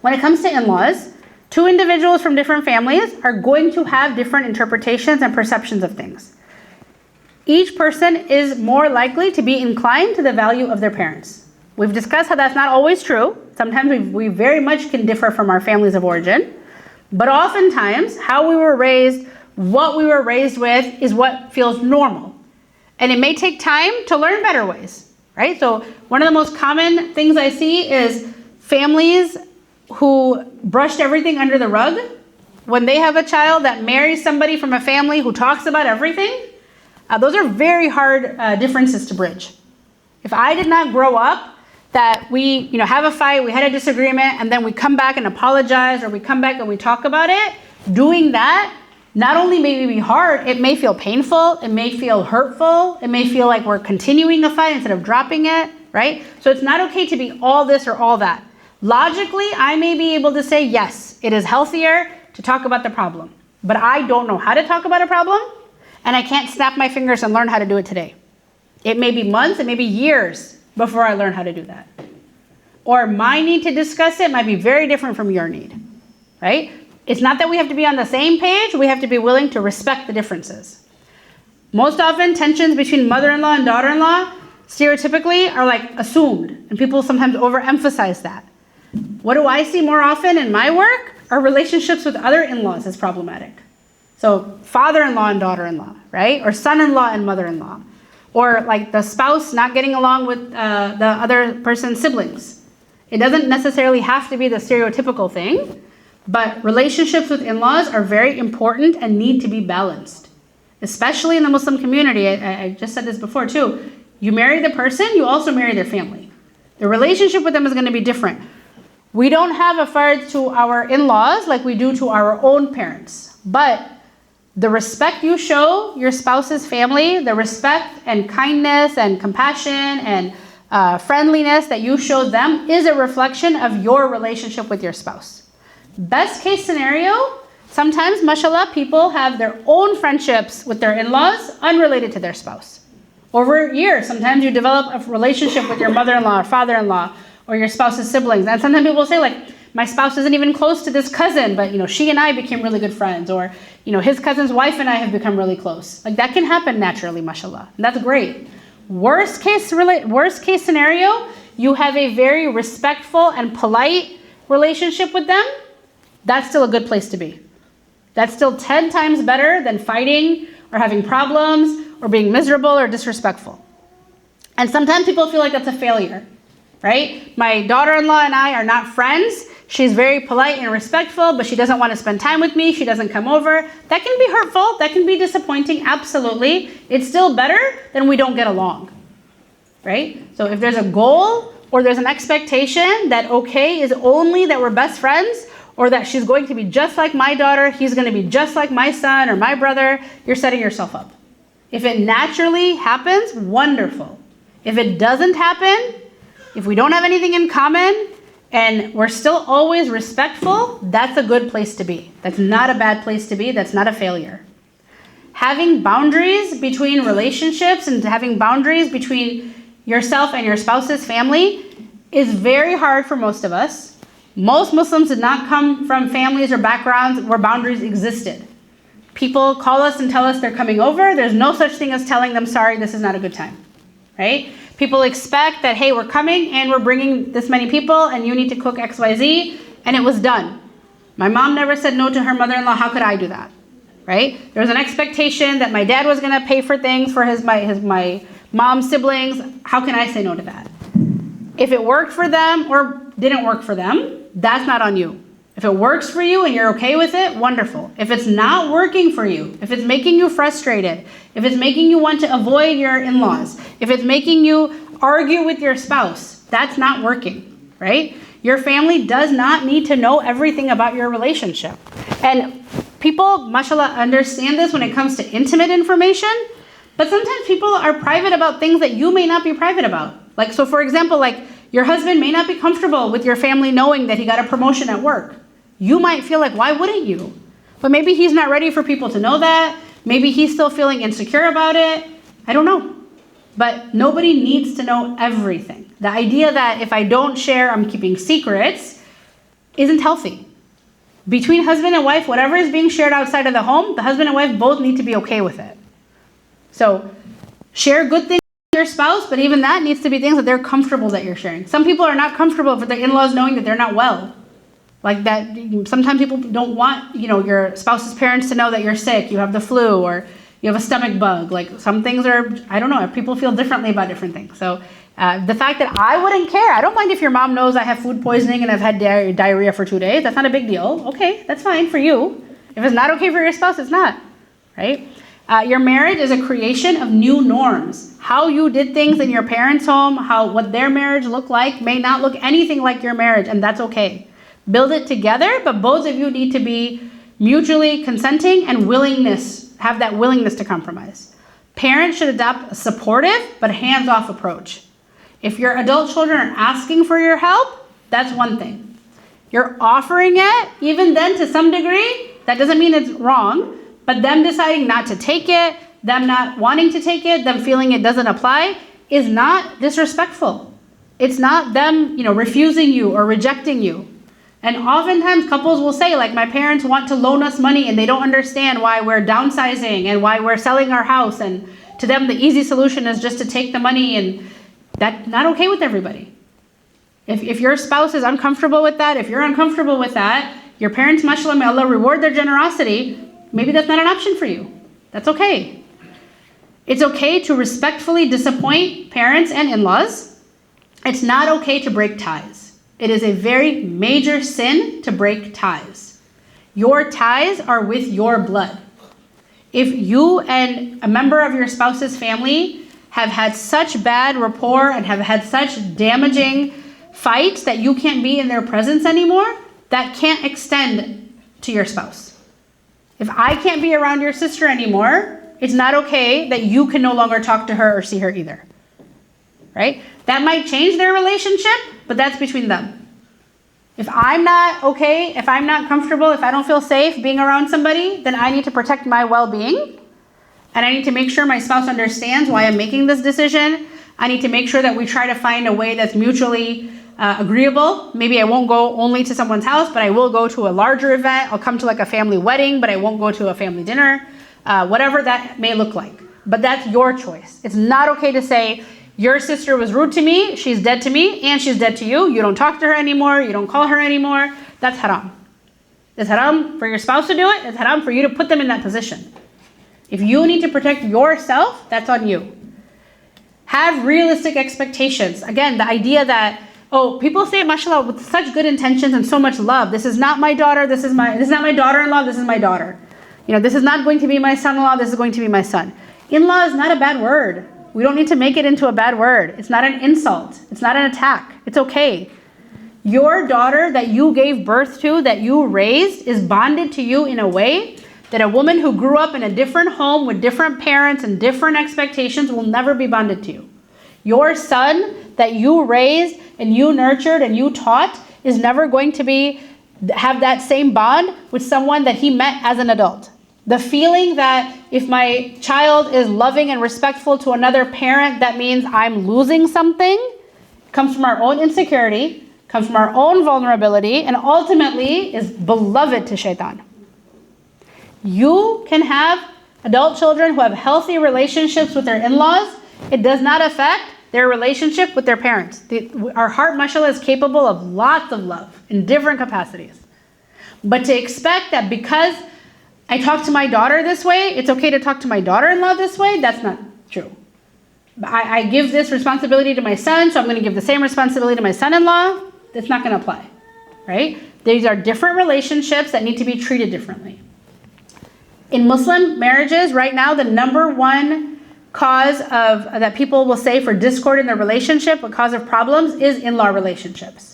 When it comes to in-laws, two individuals from different families are going to have different interpretations and perceptions of things. Each person is more likely to be inclined to the value of their parents. We've discussed how that's not always true. Sometimes we very much can differ from our families of origin. But oftentimes, how we were raised, what we were raised with is what feels normal. And it may take time to learn better ways, right? So one of the most common things I see is families who brushed everything under the rug. When they have a child that marries somebody from a family who talks about everything, those are very hard differences to bridge. If I did not grow up that we have a fight, we had a disagreement, and then we come back and apologize, or we come back and we talk about it, doing that not only may be hard, it may feel painful, it may feel hurtful, it may feel like we're continuing a fight instead of dropping it, right? So it's not okay to be all this or all that. Logically, I may be able to say, yes, it is healthier to talk about the problem, but I don't know how to talk about a problem, and I can't snap my fingers and learn how to do it today. It may be months, it may be years before I learn how to do that. Or my need to discuss it might be very different from your need, right? It's not that we have to be on the same page, we have to be willing to respect the differences. Most often, tensions between mother-in-law and daughter-in-law stereotypically are like assumed, and people sometimes overemphasize that. What do I see more often in my work are relationships with other in-laws as problematic. So father-in-law and daughter-in-law, right? Or son-in-law and mother-in-law. Or like the spouse not getting along with the other person's siblings. It doesn't necessarily have to be the stereotypical thing, but relationships with in-laws are very important and need to be balanced. Especially in the Muslim community, I just said this before too. You marry the person, you also marry their family. The relationship with them is going to be different. We don't have a fard to our in-laws like we do to our own parents, but the respect you show your spouse's family, the respect and kindness and compassion and friendliness that you show them is a reflection of your relationship with your spouse. Best case scenario, sometimes, mashallah, people have their own friendships with their in-laws unrelated to their spouse. Over years, sometimes you develop a relationship with your mother-in-law or father-in-law or your spouse's siblings. And sometimes people say like, my spouse isn't even close to this cousin, but she and I became really good friends, or his cousin's wife and I have become really close. Like that can happen naturally, mashallah. And that's great. Worst case scenario, you have a very respectful and polite relationship with them. That's still a good place to be. That's still 10 times better than fighting or having problems or being miserable or disrespectful. And sometimes people feel like that's a failure, right? My daughter-in-law and I are not friends. She's very polite and respectful, but she doesn't want to spend time with me. She doesn't come over. That can be hurtful. That can be disappointing. Absolutely. It's still better than we don't get along, right? So if there's a goal or there's an expectation that okay is only that we're best friends, or that she's going to be just like my daughter, he's going to be just like my son or my brother, you're setting yourself up. If it naturally happens, wonderful. If it doesn't happen, if we don't have anything in common, and we're still always respectful, that's a good place to be. That's not a bad place to be. That's not a failure. Having boundaries between relationships and having boundaries between yourself and your spouse's family is very hard for most of us. Most Muslims did not come from families or backgrounds where boundaries existed. People call us and tell us they're coming over. There's no such thing as telling them, sorry, this is not a good time, right? People expect that, hey, we're coming and we're bringing this many people and you need to cook XYZ, and it was done. My mom never said no to her mother-in-law. How could I do that, right? There was an expectation that my dad was going to pay for things for my mom's siblings. How can I say no to that? If it worked for them or didn't work for them, that's not on you. If it works for you and you're okay with it, wonderful. If it's not working for you, if it's making you frustrated, if it's making you want to avoid your in-laws, if it's making you argue with your spouse, that's not working, right? Your family does not need to know everything about your relationship. And people, mashallah, understand this when it comes to intimate information, but sometimes people are private about things that you may not be private about. Like, so for example, like your husband may not be comfortable with your family knowing that he got a promotion at work. You might feel like, why wouldn't you? But maybe he's not ready for people to know that. Maybe he's still feeling insecure about it. I don't know. But nobody needs to know everything. The idea that if I don't share, I'm keeping secrets, isn't healthy. Between husband and wife, whatever is being shared outside of the home, the husband and wife both need to be okay with it. So share good things with your spouse, but even that needs to be things that they're comfortable that you're sharing. Some people are not comfortable with their in-laws knowing that they're not well. Like that, sometimes people don't want, your spouse's parents to know that you're sick, you have the flu, or you have a stomach bug. Like some things are, I don't know, people feel differently about different things. So the fact that I wouldn't care, I don't mind if your mom knows I have food poisoning and I've had diarrhea for 2 days. That's not a big deal. Okay, that's fine for you. If it's not okay for your spouse, it's not, right? Your marriage is a creation of new norms. How you did things in your parents' home, what their marriage looked like may not look anything like your marriage, and that's okay. Build it together, but both of you need to be mutually consenting and have that willingness to compromise. Parents should adopt a supportive but hands-off approach. If your adult children are asking for your help, that's one thing. You're offering it, even then to some degree, that doesn't mean it's wrong, but them deciding not to take it, them not wanting to take it, them feeling it doesn't apply, is not disrespectful. It's not them, refusing you or rejecting you. And oftentimes couples will say, like, my parents want to loan us money and they don't understand why we're downsizing and why we're selling our house. And to them, the easy solution is just to take the money, and that's not okay with everybody. If your spouse is uncomfortable with that, if you're uncomfortable with that, your parents, mashallah, may Allah reward their generosity, maybe that's not an option for you. That's okay. It's okay to respectfully disappoint parents and in-laws. It's not okay to break ties. It is a very major sin to break ties. Your ties are with your blood. If you and a member of your spouse's family have had such bad rapport and have had such damaging fights that you can't be in their presence anymore, that can't extend to your spouse. If I can't be around your sister anymore, it's not okay that you can no longer talk to her or see her either. Right? That might change their relationship, but that's between them. If I'm not okay, if I'm not comfortable, if I don't feel safe being around somebody, then I need to protect my well-being. And I need to make sure my spouse understands why I'm making this decision. I need to make sure that we try to find a way that's mutually agreeable. Maybe I won't go only to someone's house, but I will go to a larger event. I'll come to like a family wedding, but I won't go to a family dinner. Whatever that may look like. But that's your choice. It's not okay to say, your sister was rude to me, she's dead to me, and she's dead to you. You don't talk to her anymore, you don't call her anymore. That's haram. It's haram for your spouse to do it. It's haram for you to put them in that position. If you need to protect yourself, that's on you. Have realistic expectations. Again, the idea that, people say, mashallah, with such good intentions and so much love. This is not my daughter, this is not my daughter-in-law, this is my daughter. This is not going to be my son-in-law, this is going to be my son. In-law is not a bad word. We don't need to make it into a bad word. It's not an insult. It's not an attack. It's okay. Your daughter that you gave birth to, that you raised, is bonded to you in a way that a woman who grew up in a different home with different parents and different expectations will never be bonded to you. Your son that you raised and you nurtured and you taught is never going to have that same bond with someone that he met as an adult. The feeling that if my child is loving and respectful to another parent, that means I'm losing something, comes from our own insecurity, comes from our own vulnerability, and ultimately is beloved to shaitan. You can have adult children who have healthy relationships with their in-laws. It does not affect their relationship with their parents. Our heart, mashallah, is capable of lots of love in different capacities. But to expect that because I talk to my daughter this way, it's okay to talk to my daughter-in-law this way, that's not true. I give this responsibility to my son, so I'm going to give the same responsibility to my son-in-law. That's not going to apply, right? These are different relationships that need to be treated differently. In Muslim marriages, right now, the number one cause that people will say for discord in their relationship, a cause of problems, is in-law relationships.